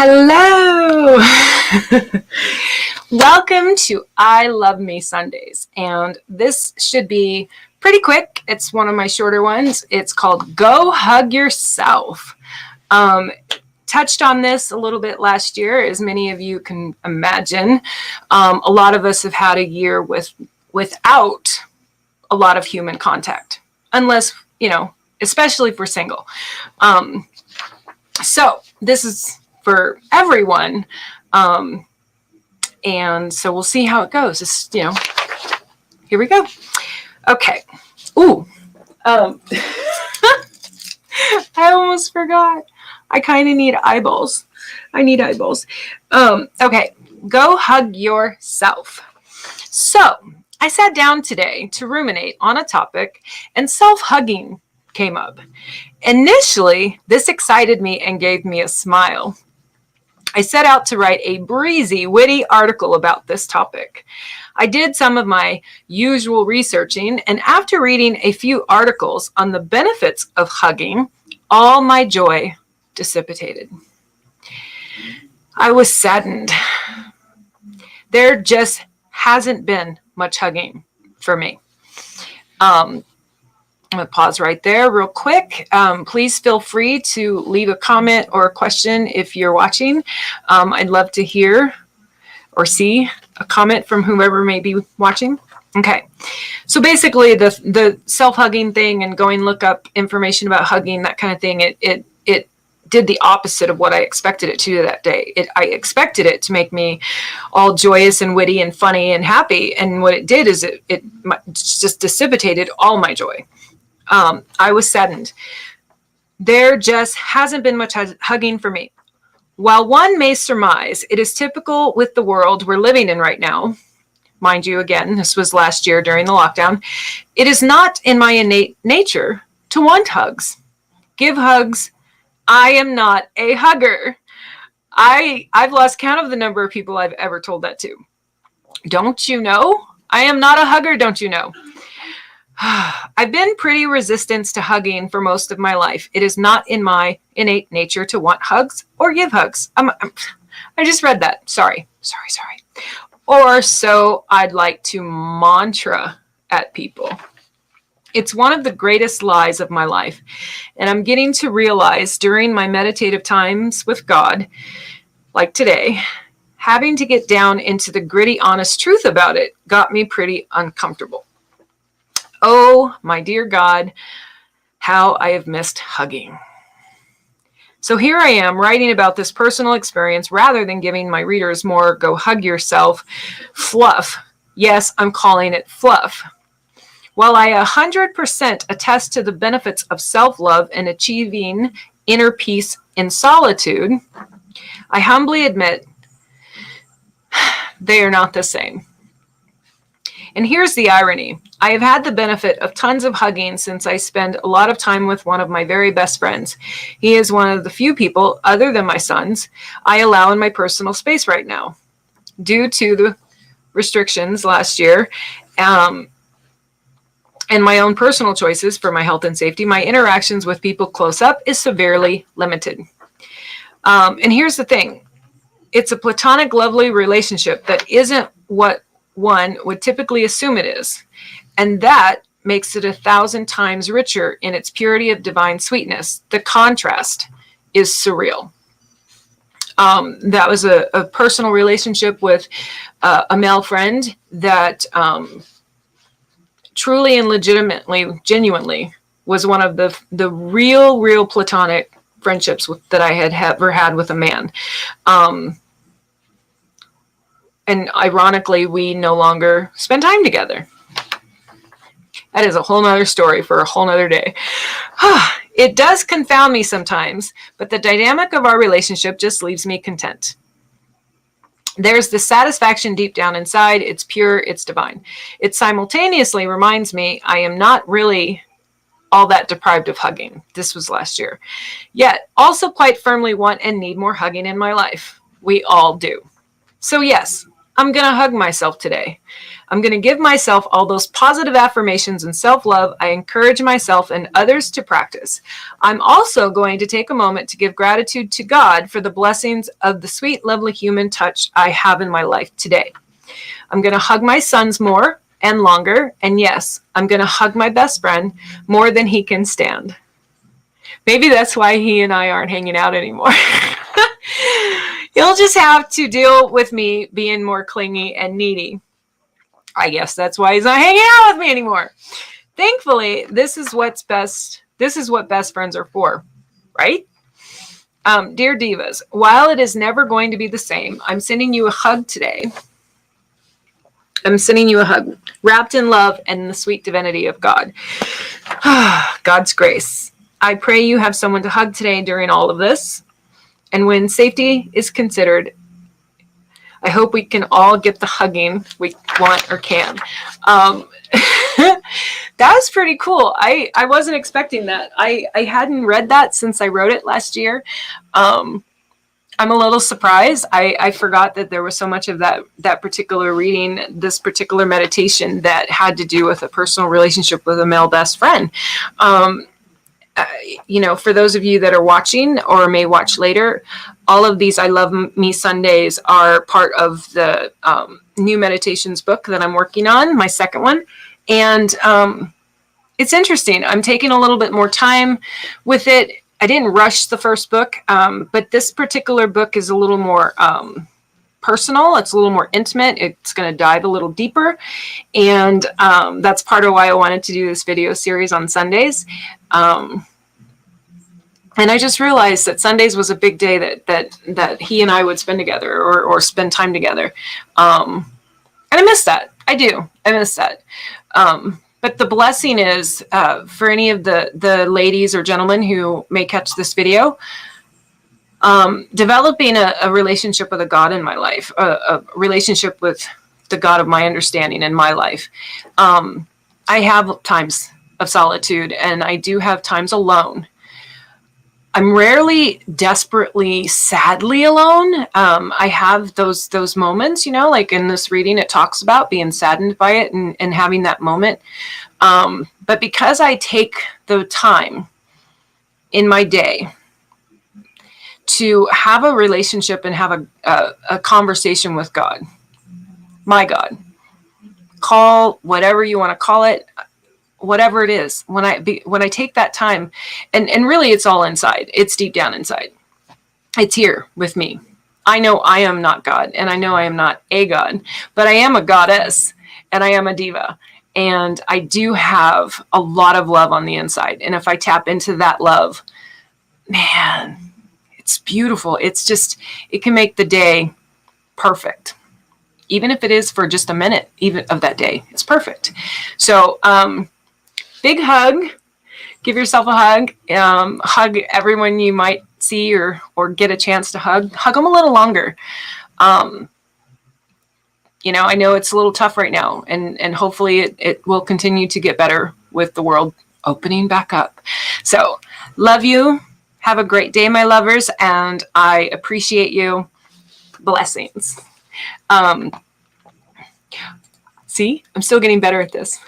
Hello! Welcome to I Love Me Sundays, and this should be pretty quick. It's one of my shorter ones. It's called Go Hug Yourself. Touched on this a little bit last year, as many of you can imagine. A lot of us have had a year without a lot of human contact, unless, especially if we're single. So this is for everyone. And so we'll see how it goes. Just, here we go. Okay. Ooh. I almost forgot. I kind of need eyeballs. I need eyeballs. Okay. Go hug yourself. So I sat down today to ruminate on a topic, and self-hugging came up. Initially, this excited me and gave me a smile. I set out to write a breezy, witty article about this topic. I did some of my usual researching, and after reading a few articles on the benefits of hugging, all my joy dissipated. I was saddened. There just hasn't been much hugging for me. I'm going to pause right there real quick. Please feel free to leave a comment or a question if you're watching. I'd love to hear or see a comment from whoever may be watching. Okay. So basically the self-hugging thing and going look up information about hugging, that kind of thing, it did the opposite of what I expected it to do that day. I expected it to make me all joyous and witty and funny and happy. And what it did is it just dissipated all my joy. I was saddened. There just hasn't been much hugging for me. While one may surmise it is typical with the world we're living in right now, mind you, again, this was last year during the lockdown, it is not in my innate nature to want hugs. Give hugs. I am not a hugger. I've lost count of the number of people I've ever told that to. Don't you know? I am not a hugger, don't you know? I've been pretty resistant to hugging for most of my life. It is not in my innate nature to want hugs or give hugs. I just read that. Sorry. Or so I'd like to mantra at people. It's one of the greatest lies of my life. And I'm getting to realize during my meditative times with God, like today, having to get down into the gritty, honest truth about it got me pretty uncomfortable. Oh, my dear God, how I have missed hugging. So here I am writing about this personal experience rather than giving my readers more go hug yourself fluff. Yes, I'm calling it fluff. While I 100% attest to the benefits of self-love and achieving inner peace in solitude, I humbly admit they are not the same. And here's the irony. I have had the benefit of tons of hugging since I spend a lot of time with one of my very best friends. He is one of the few people, other than my sons, I allow in my personal space right now. Due to the restrictions last year and my own personal choices for my health and safety, my interactions with people close up is severely limited. And here's the thing. It's a platonic, lovely relationship that isn't what one would typically assume it is. And that makes it 1,000 times richer in its purity of divine sweetness. The contrast is surreal. That was a personal relationship with a male friend that truly and legitimately, genuinely was one of the real platonic friendships that I had ever had with a man. And ironically, we no longer spend time together. That is a whole nother story for a whole nother day. It does confound me sometimes, but the dynamic of our relationship just leaves me content. There's the satisfaction deep down inside. It's pure, it's divine. It simultaneously reminds me I am not really all that deprived of hugging. This was last year. Yet also quite firmly want and need more hugging in my life. We all do. So yes, I'm going to hug myself today. I'm going to give myself all those positive affirmations and self-love I encourage myself and others to practice. I'm also going to take a moment to give gratitude to God for the blessings of the sweet, lovely human touch I have in my life today. I'm going to hug my sons more and longer. And yes, I'm going to hug my best friend more than he can stand. Maybe that's why he and I aren't hanging out anymore. You'll just have to deal with me being more clingy and needy. I guess that's why he's not hanging out with me anymore. Thankfully, this is what's best. This is what best friends are for, right? Dear Divas, while it is never going to be the same, I'm sending you a hug today. I'm sending you a hug wrapped in love and the sweet divinity of God. God's grace. I pray you have someone to hug today during all of this. And when safety is considered, I hope we can all get the hugging we want or can. That was pretty cool. I wasn't expecting that. I hadn't read that since I wrote it last year. I'm a little surprised. I forgot that there was so much of that particular reading, this particular meditation that had to do with a personal relationship with a male best friend. For those of you that are watching or may watch later, all of these I Love Me Sundays are part of the new meditations book that I'm working on, my second one. And it's interesting. I'm taking a little bit more time with it. I didn't rush the first book, but this particular book is a little more personal. It's a little more intimate. It's going to dive a little deeper. And that's part of why I wanted to do this video series on Sundays. And I just realized that Sundays was a big day that he and I would spend together or spend time together. And I miss that. I do. I miss that. But the blessing is for any of the ladies or gentlemen who may catch this video, developing a relationship with a God in my life, a relationship with the God of my understanding in my life. I have times of solitude and I do have times alone. I'm rarely desperately, sadly alone. I have those moments, like in this reading, it talks about being saddened by it and having that moment. But because I take the time in my day to have a relationship and have a conversation with God, my God, call whatever you want to call it, whatever it is, when I take that time, and really it's all inside, it's deep down inside, it's here with me. I know I am not God, and I know I am not a God, but I am a goddess, and I am a diva, and I do have a lot of love on the inside. And if I tap into that love, man, it's beautiful. It's just, it can make the day perfect. Even if it is for just a minute, even of that day, it's perfect. So, big hug. Give yourself a hug. Hug everyone you might see or get a chance to hug. Hug them a little longer. I know it's a little tough right now, and hopefully it will continue to get better with the world opening back up. So, love you. Have a great day, my lovers, and I appreciate you. Blessings. See, I'm still getting better at this.